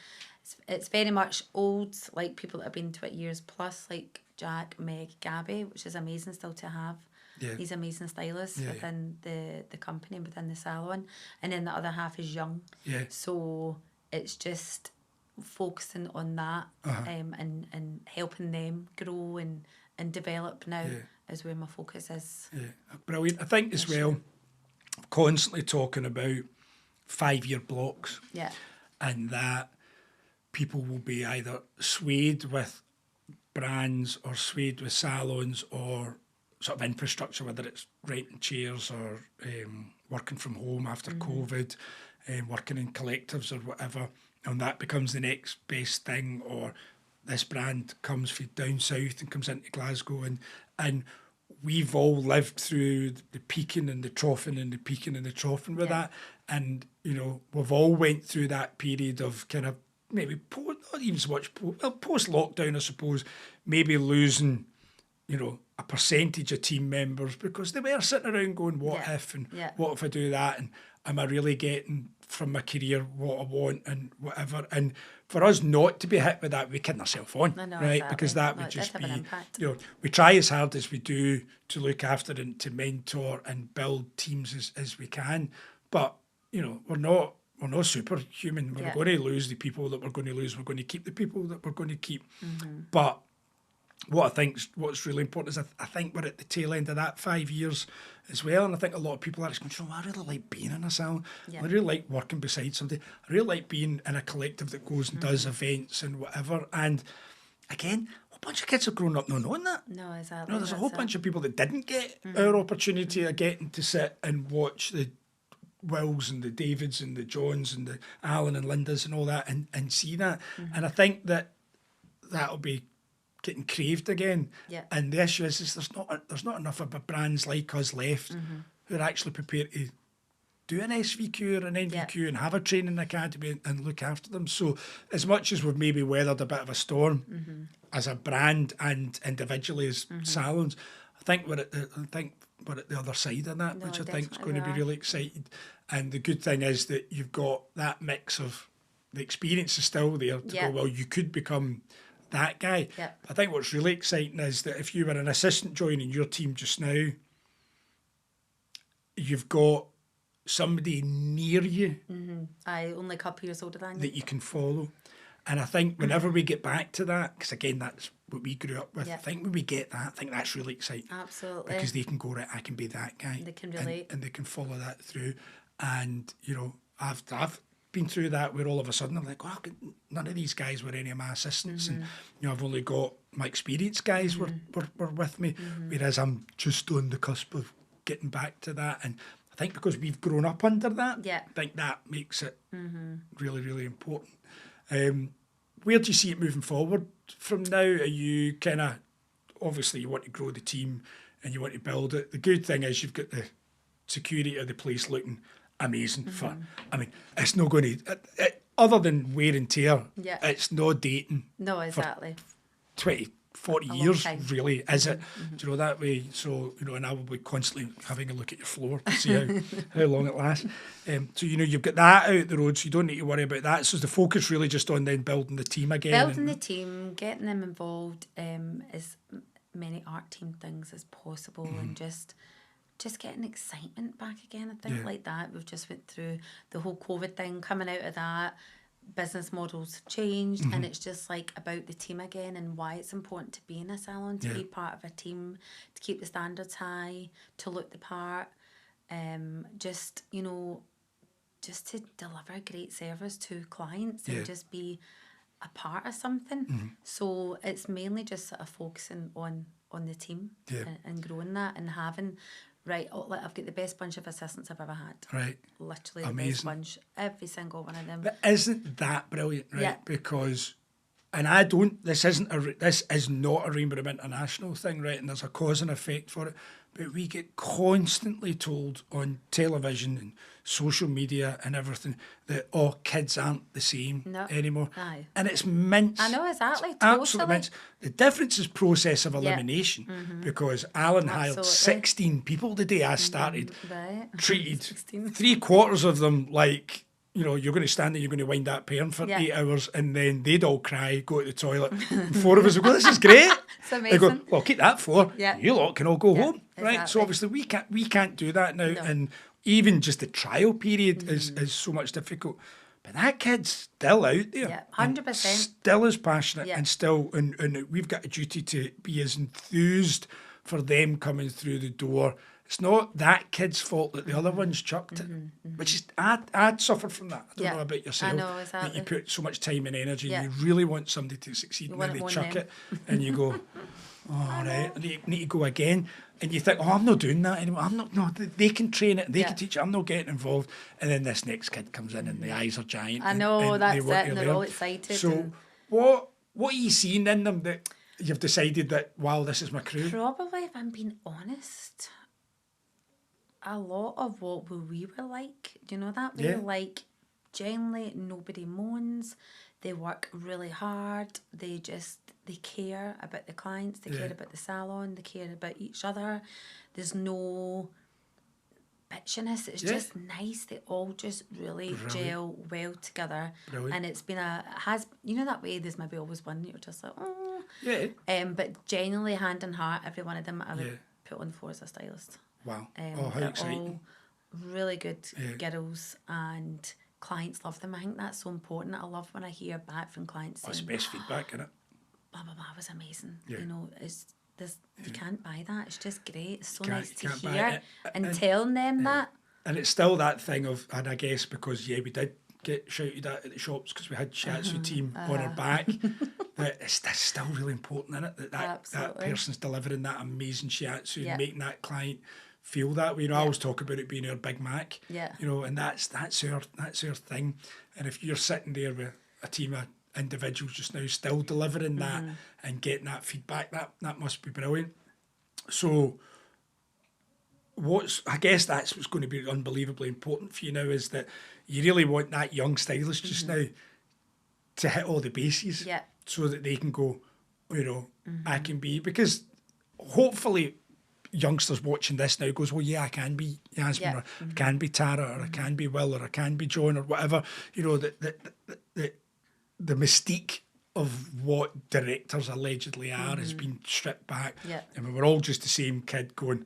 It's very much old, like people that have been 20 years plus, like Jack, Meg, Gabby, which is amazing still to have. these amazing stylists within the company, within the salon, and then the other half is young. So it's just focusing on that and helping them grow and develop now is where my focus is. Brilliant. I think as well, constantly talking about 5-year blocks, and that people will be either swayed with brands or swayed with salons or sort of infrastructure, whether it's renting chairs or working from home after COVID, working in collectives or whatever, and that becomes the next best thing, or this brand comes from down south and comes into Glasgow, and we've all lived through the peaking and the troughing and the peaking and the troughing with that, and you know, we've all went through that period of kind of maybe not even so much post lockdown, I suppose, maybe losing, you know, a percentage of team members because they were sitting around going, what if, and what if I do that, and am I really getting from my career what I want and whatever. And for us not to be hit with that, we kidding ourselves on, right? Exactly. Because that would just be, you know, we try as hard as we do to look after and to mentor and build teams as we can, but you know, we're not superhuman. We're going to lose the people that we're going to lose. We're going to keep the people that we're going to keep. But what's really important is I think we're at the tail end of that 5 years as well. And I think a lot of people are just going, you know, I really like being in a salon. I really like working beside somebody. I really like being in a collective that goes and does events and whatever. And again, a whole bunch of kids have grown up not knowing that. No, exactly. You know, there's a whole bunch of people that didn't get our opportunity of getting to sit and watch the Wills and the Davids and the Johns and the Alan and Lindas and all that and see that. And I think that'll be getting craved again. And the issue is there's not enough of brands like us left who are actually prepared to do an SVQ or an NVQ and have a training academy and look after them. So as much as we've maybe weathered a bit of a storm as a brand and individually as salons, I think we're at the other side of that, which I think is going to be really exciting. And the good thing is that you've got that mix of the experience is still there to go, well, you could become that guy. I think what's really exciting is that if you were an assistant joining your team just now, you've got somebody near you only a couple years older than you that you can follow. And I think whenever we get back to that, because again, that's what we grew up with, I think when we get that, I think that's really exciting. Absolutely. Because they can go, right, I can be that guy. They can relate. And they can follow that through. And, you know, I've been through that where all of a sudden I'm like, oh, none of these guys were any of my assistants. And, you know, I've only got my experienced guys were with me, whereas I'm just on the cusp of getting back to that. And I think because we've grown up under that, I think that makes it really, really important. Where do you see it moving forward from now? Are you kind of, obviously you want to grow the team and you want to build it. The good thing is you've got the security of the place looking amazing. I mean, it's not going to, other than wear and tear, it's not dating. No, exactly. 20, 40 years, really, is it? Do you know, that way? So, you know, and I will be constantly having a look at your floor to see how long it lasts. So, you know, you've got that out the road, so you don't need to worry about that. So, is the focus really just on then building the team again? Building the team, getting them involved, as many art team things as possible, and just getting excitement back again. I think like that. We've just went through the whole COVID thing, coming out of that. Business models changed, and it's just like about the team again and why it's important to be in a salon, to be part of a team, to keep the standards high, to look the part, just, you know, just to deliver great service to clients and just be a part of something. So it's mainly just sort of focusing on the team and growing that and having. Right, I've got the best bunch of assistants I've ever had. Right. Literally the best bunch. Every single one of them. But isn't that brilliant, right? Yeah. Because, and this is not a Rainbow Room International thing, right? And there's a cause and effect for it. But we get constantly told on television and social media and everything that, kids aren't the same anymore. Aye. And it's mince. I know, exactly. It's absolute mince. The difference is process of elimination, because Alan hired 16 people the day I started, treated 3/4 of them like you know, you're going to stand there, you're going to wind that parent for Yeah. 8 hours, and then they'd all cry, go to the toilet. And 4 of us would go, this is great. It's They amazing. go, well, keep that 4. Yeah. You lot can all go Yeah, home, right? So exactly. obviously we can't do that now. No. And even just the trial period is so much difficult. But that kid's still out there. Yeah, and 100%. Still as passionate Yeah. and still, and we've got a duty to be as enthused for them coming through the door. It's not that kid's fault that the other ones chucked it, which is, I'd suffered from that. I don't Yeah, know about yourself. I know, That exactly. you put so much time and energy, Yeah. you really want somebody to succeed, You and then want it they more chuck than it, and you go, oh, all right, and you need to go again. And you think, oh, I'm not doing that anymore. They can train it, they Yeah. can teach it, I'm not getting involved. And then this next kid comes in and the eyes are giant. I know, that's they want it, to and they're learn. all excited. So and what are you seeing in them that you've decided that, wow, this is my crew? probably, if I'm being honest, a lot of what we were like, do you know that? We Yeah. were like, generally, nobody moans. They work really hard. They care about the clients. They Yeah. care about the salon. They care about each other. There's no bitchiness. It's Yeah. just nice. They all just really Brilliant. gel well together. Brilliant. And it's been you know that way there's maybe always one you're just like, oh. Yeah. But genuinely, hand on heart, every one of them I would Yeah. put on the floor as a stylist. Wow. Oh, how They're exciting. all really good Yeah. girls, and clients love them. I think that's so important. I love when I hear back from clients That's the saying, best feedback, isn't it? blah, blah, blah was amazing. Yeah. You know, you can't buy that. It's just great. It's so Can't- nice to can't buy hear. it. And telling them that. And it's still that thing of, and I guess because, we did get shouted at the shops because we had shiatsu team on our back, that that's still really important, isn't it? That Absolutely. person's delivering that amazing shiatsu Yeah. and making that client feel that way. You know, I always talk about it being our Big Mac. Yeah. You know, and that's our thing. And if you're sitting there with a team of individuals just now still delivering that and getting that feedback, that must be brilliant. So I guess that's what's going to be unbelievably important for you now, is that you really want that young stylist just now to hit all the bases, Yeah. so that they can go, you know, I can be, because hopefully youngsters watching this now goes, well, yeah, I can be Yasmin, Yeah. or I can be Tara, or I can be Will, or I can be John, or whatever. You know, the mystique of what directors allegedly are has been stripped back. Yeah. And we were all just the same kid going,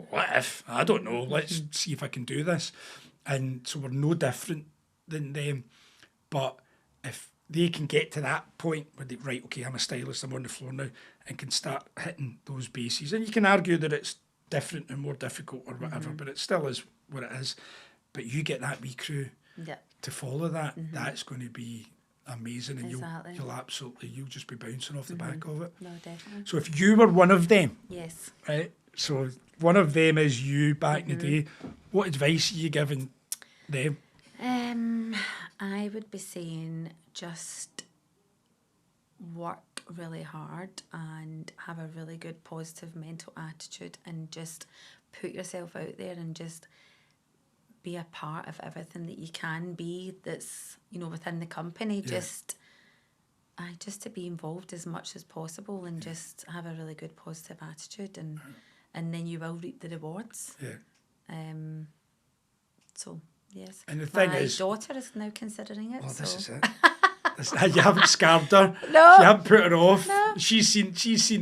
what if? I don't know. Let's see if I can do this. And so we're no different than them. But if they can get to that point where they, right, okay, I'm a stylist, I'm on the floor now, and can start hitting those bases. And you can argue that it's different and more difficult or whatever, but it still is what it is. But you get that wee crew Yeah. to follow that, that's going to be amazing, and Exactly. you'll just be bouncing off the back of it. No, definitely. So if you were one of them, Yes. right? So one of them is you back in the day. What advice are you giving them? I would be saying just work really hard and have a really good positive mental attitude, and just put yourself out there and just be a part of everything that you can be that's, you know, within the company. Yeah. Just to be involved as much as possible, and just have a really good positive attitude, and then you will reap the rewards. Yeah. So yes. And the thing my is, daughter is now considering it. oh, so. this is it. You haven't scarred her. No. You haven't put her off. No. She's seen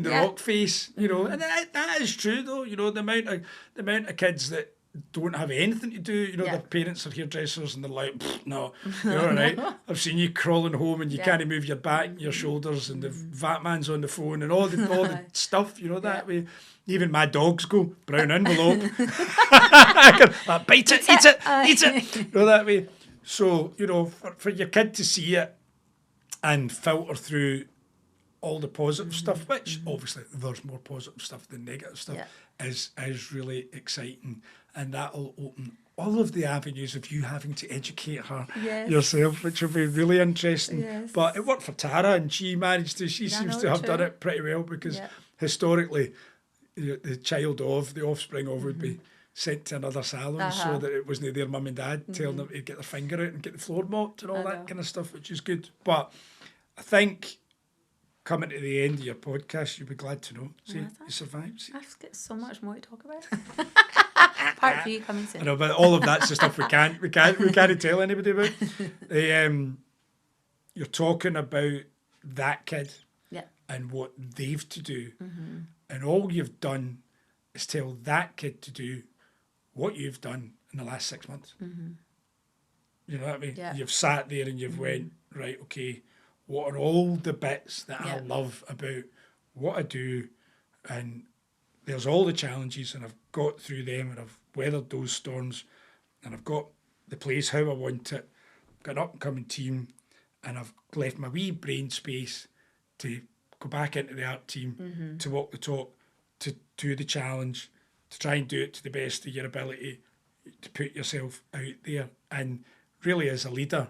the Yeah. rock face, you know, and that is true though. You know, the amount of kids that don't have anything to do. You know, Yeah. their parents are hairdressers and they're like, no, you're all right. I've seen you crawling home and you Yeah. can't move your back, your shoulders, and the vat man's on the phone and all the stuff. You know that way. Even my dogs go brown envelope. Like, bite it, eat it. You know that way. So you know, for your kid to see it and filter through all the positive stuff, which obviously there's more positive stuff than negative stuff, is really exciting, and that'll open all of the avenues of you having to educate her yourself, which will be really interesting. Yes. But it worked for Tara, and she seems to have done it pretty well, because historically, you know, the offspring of would be sent to another salon, so that it wasn't their mum and dad telling them to get their finger out and get the floor mopped and all that kind of stuff, which is good. But I think coming to the end of your podcast, you'll be glad to know. See, you survived. See? I've got so much more to talk about. Part 3 coming soon. I know, but all of that's the stuff we can't tell anybody about. You're talking about that kid and what they've to do, and all you've done is tell that kid to do what you've done in the last 6 months. You know what I mean? Yeah. You've sat there and you've went, right, okay, what are all the bits that I love about what I do, and there's all the challenges, and I've got through them, and I've weathered those storms, and I've got the place how I want it, got an up-and-coming team, and I've left my wee brain space to go back into the art team, to walk the talk, to do the challenge, to try and do it to the best of your ability, to put yourself out there. And really, as a leader,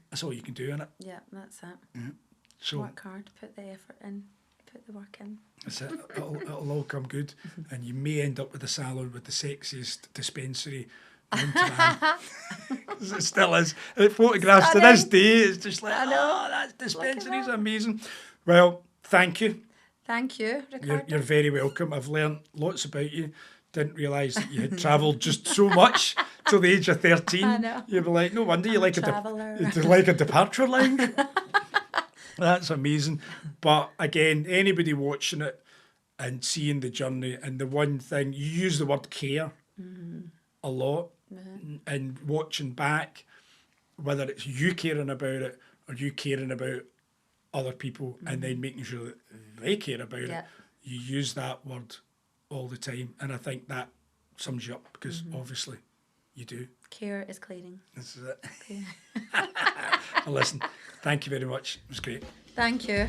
that's all you can do in it. Yeah, that's it. So work hard, put the effort in, put the work in. That's it. It'll all come good, and you may end up with a salon with the sexiest dispensary known to man. It still is. The photographs to this day, it's just like, oh, that dispensary's amazing. Well, thank you. Thank you, Ricardo. You're very welcome. I've learned lots about you. Didn't realise that you had travelled just so much till the age of 13. I know. You'd be like, no wonder you like traveller. you like a departure lounge. That's amazing. But again, anybody watching it and seeing the journey, and the one thing, you use the word care a lot, and watching back, whether it's you caring about it or you caring about other people, and then making sure that they care about it, you use that word all the time. And I think that sums you up, because obviously you do. Care is cleaning. This is it. Well, listen, thank you very much. It was great. Thank you.